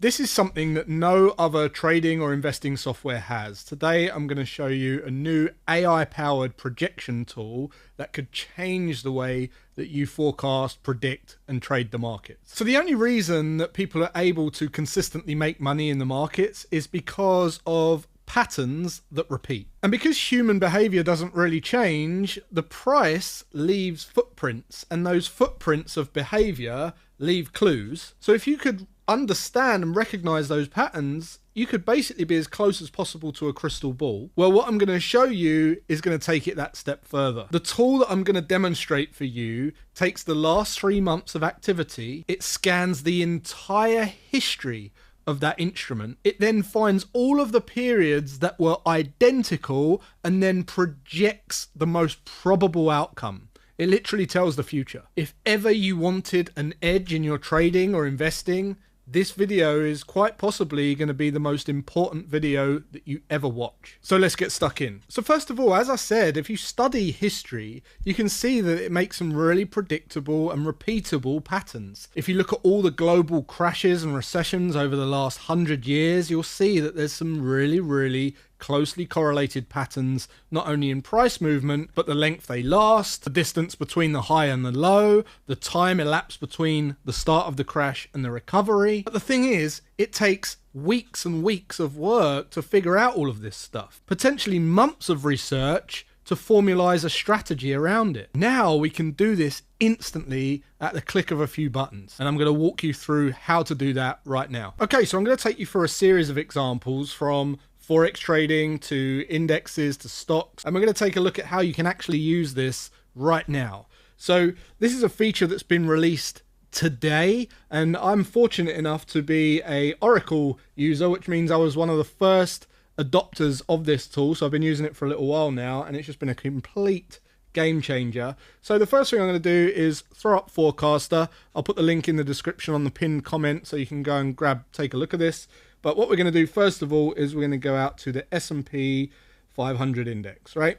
This is something that no other trading or investing software has. Today, I'm going to show you a new AI-powered projection tool that could change the way that you forecast, predict, and trade the markets. So the only reason that people are able to consistently make money in the markets is because of patterns that repeat. And because human behavior doesn't really change, the price leaves footprints, and those footprints of behavior leave clues. So if you could understand and recognize those patterns, you could basically be as close as possible to a crystal ball. Well, what I'm going to show you is going to take it that step further. The tool that I'm going to demonstrate for you takes the last 3 months of activity. It scans the entire history of that instrument. It then finds all of the periods that were identical and then projects the most probable outcome. It literally tells the future. If ever you wanted an edge in your trading or investing, this video is quite possibly going to be the most important video that you ever watch. So let's get stuck in. So first of all, as I said, if you study history, you can see that it makes some really predictable and repeatable patterns. If you look at all the global crashes and recessions over the last 100 years, you'll see that there's some really closely correlated patterns, not only in price movement, but the length they last, the distance between the high and the low, the time elapsed between the start of the crash and the recovery. But the thing is, it takes weeks and weeks of work to figure out all of this stuff, potentially months of research to formalize a strategy around it. Now we can do this instantly at the click of a few buttons, and I'm going to walk you through how to do that right now. Okay, so I'm going to take you through a series of examples from Forex trading to indexes to stocks, and we're going to take a look at how you can actually use this right now. So this is a feature that's been released today, and I'm fortunate enough to be a Oracle user, which means I was one of the first adopters of this tool. So I've been using it for a little while now, and it's just been a complete game changer. So the first thing I'm going to do is throw up Forecaster. I'll put the link in the description on the pinned comment so you can go and take a look at this. But what we're going to do first of all is we're going to go out to the S&P 500 index, right?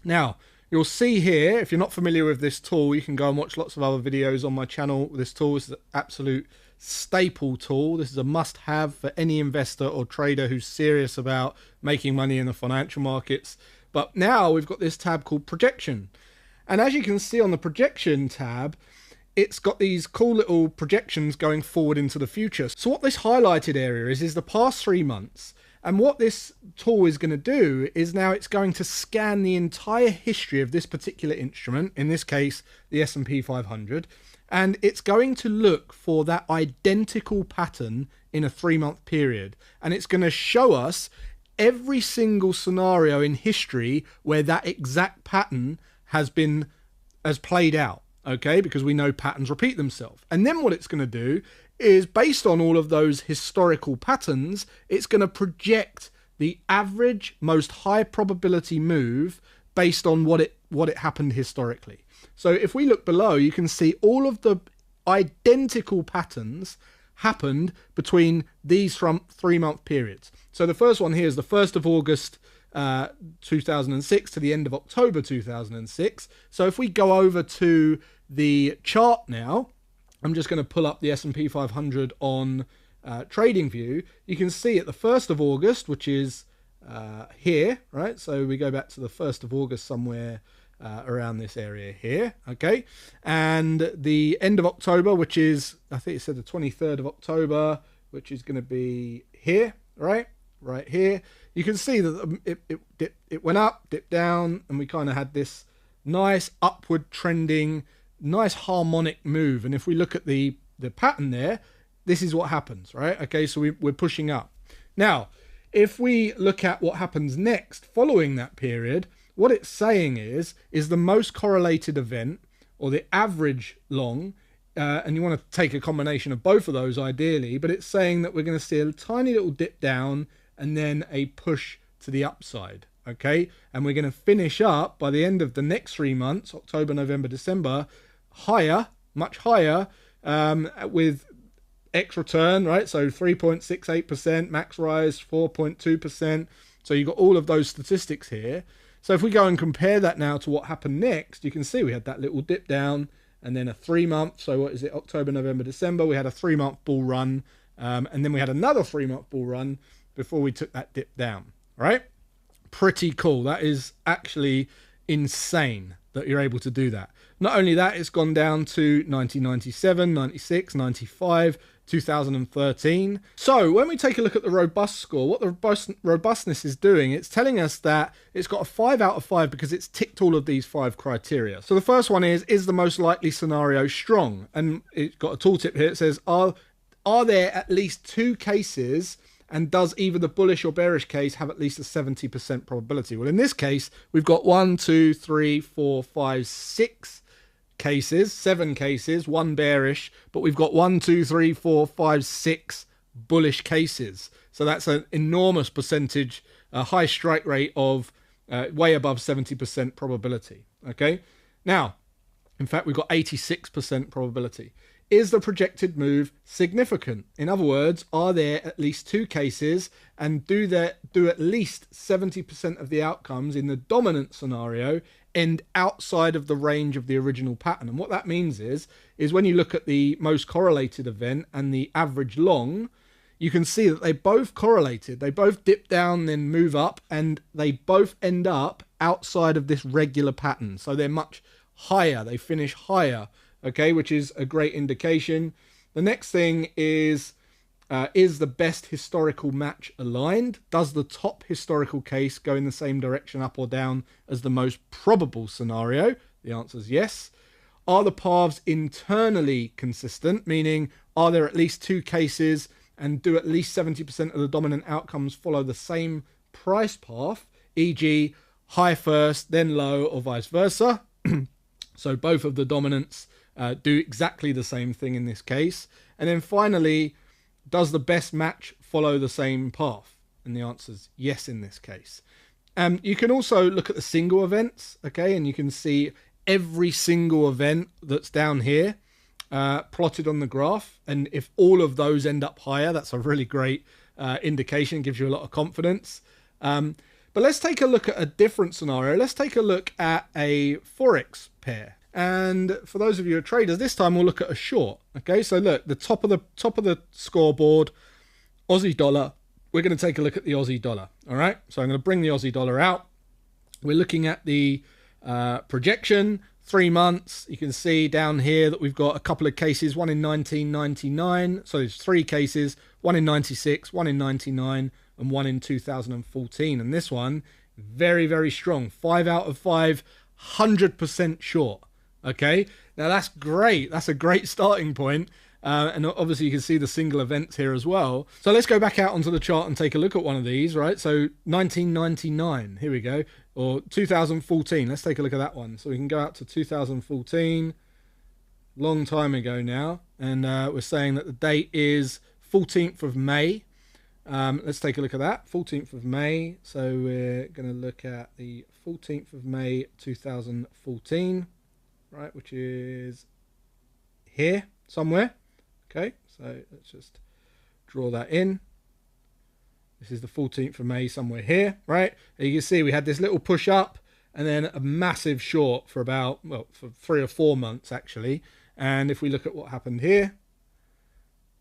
Now, you'll see here, if you're not familiar with this tool, you can go and watch lots of other videos on my channel. This tool is an absolute staple tool. This is a must-have for any investor or trader who's serious about making money in the financial markets. But now we've got this tab called Projection. And as you can see on the Projection tab, it's got these cool little projections going forward into the future. So what this highlighted area is the past 3 months. And what this tool is going to do is now it's going to scan the entire history of this particular instrument, in this case, the S&P 500, and it's going to look for that identical pattern in a 3-month period. And it's going to show us every single scenario in history where that exact pattern has played out. Okay, because we know patterns repeat themselves. And then what it's going to do is, based on all of those historical patterns, it's going to project the average, most high probability move based on what it happened historically. So if we look below, you can see all of the identical patterns happened between these 3-month periods. So the first one here is the 1st of August 2006 to the end of October 2006. So if we go over to the chart now, I'm just going to pull up the S&P 500 on TradingView. You can see at the 1st of August, which is here, right? So we go back to the 1st of August somewhere around this area here, okay? And the end of October, which is, I think it said the 23rd of October, which is going to be here, right? Right here. You can see that it went up, dipped down, and we kind of had this nice upward trending, nice harmonic move. And if we look at the pattern there, this is what happens, right? Okay, so we're pushing up. Now, if we look at what happens next following that period, what it's saying is the most correlated event, or the average long, and you want to take a combination of both of those ideally, but it's saying that we're going to see a tiny little dip down and then a push to the upside, okay? And we're going to finish up by the end of the next 3 months, October, November, December, higher, much higher, with X return, right? So 3.68%, max rise 4.2%. So you've got all of those statistics here. So if we go and compare that now to what happened next, you can see we had that little dip down and then a 3 month. So what is it? October, November, December. We had a 3 month bull run And then we had another 3-month bull run before we took that dip down, right? Pretty cool. That is actually insane that you're able to do that. Not only that, it's gone down to 1997, 96, 95, 2013. So when we take a look at the robust score, what the robustness is doing, it's telling us that it's got a 5 out of 5 because it's ticked all of these 5 criteria. So the first one is the most likely scenario strong? And it's got a tooltip here. It says, are there at least 2 cases, and does either the bullish or bearish case have at least a 70% probability? Well, in this case, we've got 1, 2, 3, 4, 5, 6 cases, 7 cases, 1 bearish, but we've got 1, 2, 3, 4, 5, 6 bullish cases. So that's an enormous percentage, a high strike rate of way above 70% probability. Okay. Now, in fact, we've got 86% probability. Is the projected move significant? In other words, are there at least 2 cases, and do at least 70% of the outcomes in the dominant scenario end outside of the range of the original pattern? And what that means is when you look at the most correlated event and the average long, you can see that they both correlated. They both dip down, then move up, and they both end up outside of this regular pattern. So they're much higher. They finish higher. Okay, which is a great indication. The next thing is the best historical match aligned? Does the top historical case go in the same direction up or down as the most probable scenario? The answer is yes. Are the paths internally consistent? Meaning, are there at least 2 cases, and do at least 70% of the dominant outcomes follow the same price path, e.g. high first, then low, or vice versa? So both of the dominants do exactly the same thing in this case. And then finally, does the best match follow the same path? And the answer is yes in this case. You can also look at the single events, okay, and you can see every single event that's down here plotted on the graph. And if all of those end up higher, that's a really great indication, gives you a lot of confidence. But let's take a look at a different scenario. Let's take a look at a Forex pair. And for those of you who are traders, this time we'll look at a short. Okay, so look, the top of the scoreboard, Aussie dollar. We're going to take a look at the Aussie dollar. All right, so I'm going to bring the Aussie dollar out. We're looking at the projection, 3 months. You can see down here that we've got a couple of cases, one in 1999. So there's 3 cases, one in 96, one in 99, and one in 2014. And this one, very, very strong. 5 out of 5, 100% short. Okay, now that's great. That's a great starting point. And obviously you can see the single events here as well. So let's go back out onto the chart and take a look at one of these, right? So 1999, here we go, or 2014. Let's take a look at that one. So we can go out to 2014, long time ago now. And we're saying that the date is 14th of May. Let's take a look at that, 14th of May. So we're going to look at the 14th of May, 2014. Right, which is here somewhere. Okay, so let's just draw that in. This is the 14th of May, somewhere here, right? And you can see we had this little push up and then a massive short for about, well, for 3 or 4 months actually. And if we look at what happened here,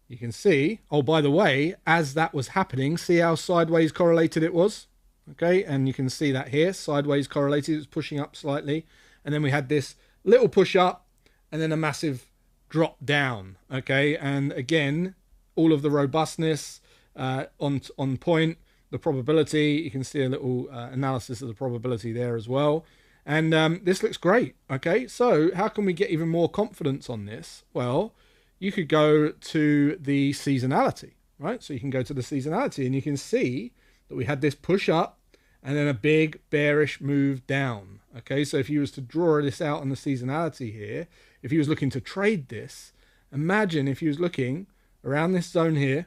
you can see, oh, by the way, as that was happening, see how sideways correlated it was? Okay, and you can see that here, sideways correlated, it was pushing up slightly. And then we had this little push up and then a massive drop down. Okay, and again, all of the robustness on point, the probability, you can see a little analysis of the probability there as well. And this looks great. Okay, so how can we get even more confidence on this? Well, you could go to the seasonality, right? So you can go to the seasonality and you can see that we had this push up and then a big bearish move down. Okay, so if you was to draw this out on the seasonality here, if you was looking to trade this, imagine if you was looking around this zone here,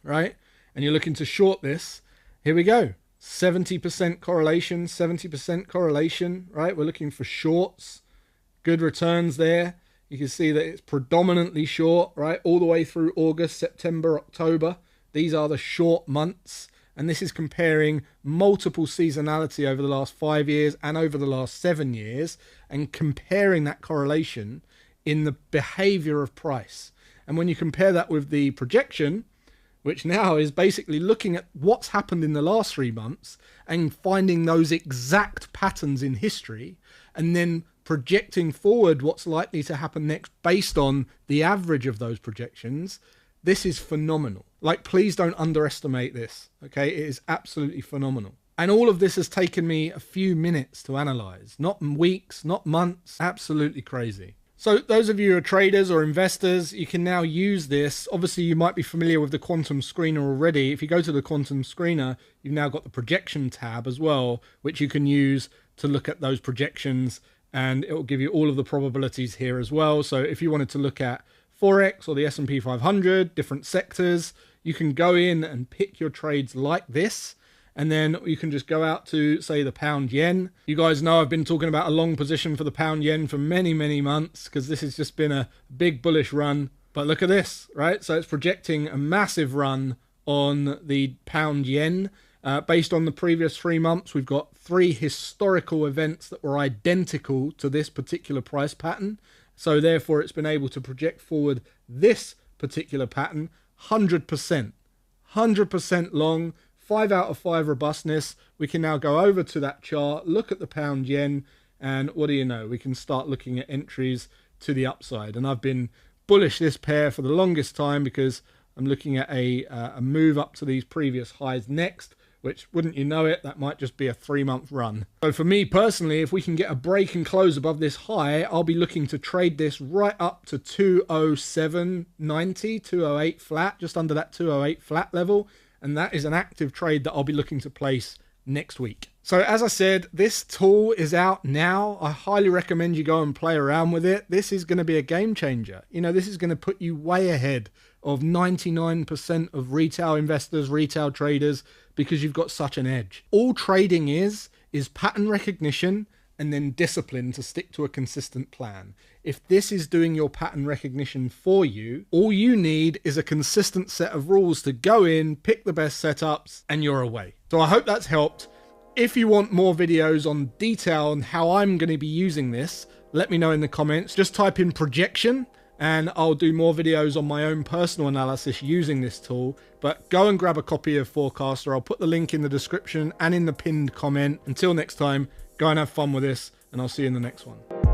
right? And you're looking to short this, here we go. 70% correlation, 70% correlation, right? We're looking for shorts, good returns there. You can see that it's predominantly short, right? All the way through August, September, October. These are the short months. And this is comparing multiple seasonality over the last 5 years and over the last 7 years and comparing that correlation in the behavior of price. And when you compare that with the projection, which now is basically looking at what's happened in the last 3 months and finding those exact patterns in history, and then projecting forward what's likely to happen next based on the average of those projections, this is phenomenal. Like, please don't underestimate this, okay? It is absolutely phenomenal. And all of this has taken me a few minutes to analyze, not weeks, not months. Absolutely crazy. So those of you who are traders or investors, you can now use this. Obviously, you might be familiar with the Quantum Screener already. If you go to the Quantum Screener, you've now got the projection tab as well, which you can use to look at those projections, and it will give you all of the probabilities here as well. So if you wanted to look at Forex or the S&P 500, different sectors, you can go in and pick your trades like this. And then you can just go out to, say, the pound yen. You guys know I've been talking about a long position for the pound yen for many, many months, because this has just been a big bullish run. But look at this, right? So it's projecting a massive run on the pound yen. Based on the previous 3 months, we've got 3 historical events that were identical to this particular price pattern. So therefore, it's been able to project forward this particular pattern 100%. 100% long. 5 out of 5 robustness. We can now go over to that chart, look at the pound yen, and what do you know? We can start looking at entries to the upside. And I've been bullish this pair for the longest time because I'm looking at a move up to these previous highs next, which, wouldn't you know it, that might just be a 3-month run. So for me personally, if we can get a break and close above this high, I'll be looking to trade this right up to 207.90, 208 flat, just under that 208 flat level. And that is an active trade that I'll be looking to place next week. So as I said, this tool is out now. I highly recommend you go and play around with it. This is going to be a game changer. You know, this is going to put you way ahead of 99% of retail investors, retail traders, because you've got such an edge. All trading is pattern recognition and then discipline to stick to a consistent plan. If this is doing your pattern recognition for you, all you need is a consistent set of rules to go in, pick the best setups, and you're away. So I hope that's helped. If you want more videos on detail on how I'm going to be using this, let me know in the comments. Just type in projection and I'll do more videos on my own personal analysis using this tool. But go and grab a copy of Forecaster. I'll put the link in the description and in the pinned comment. Until next time, go and have fun with this, and I'll see you in the next one.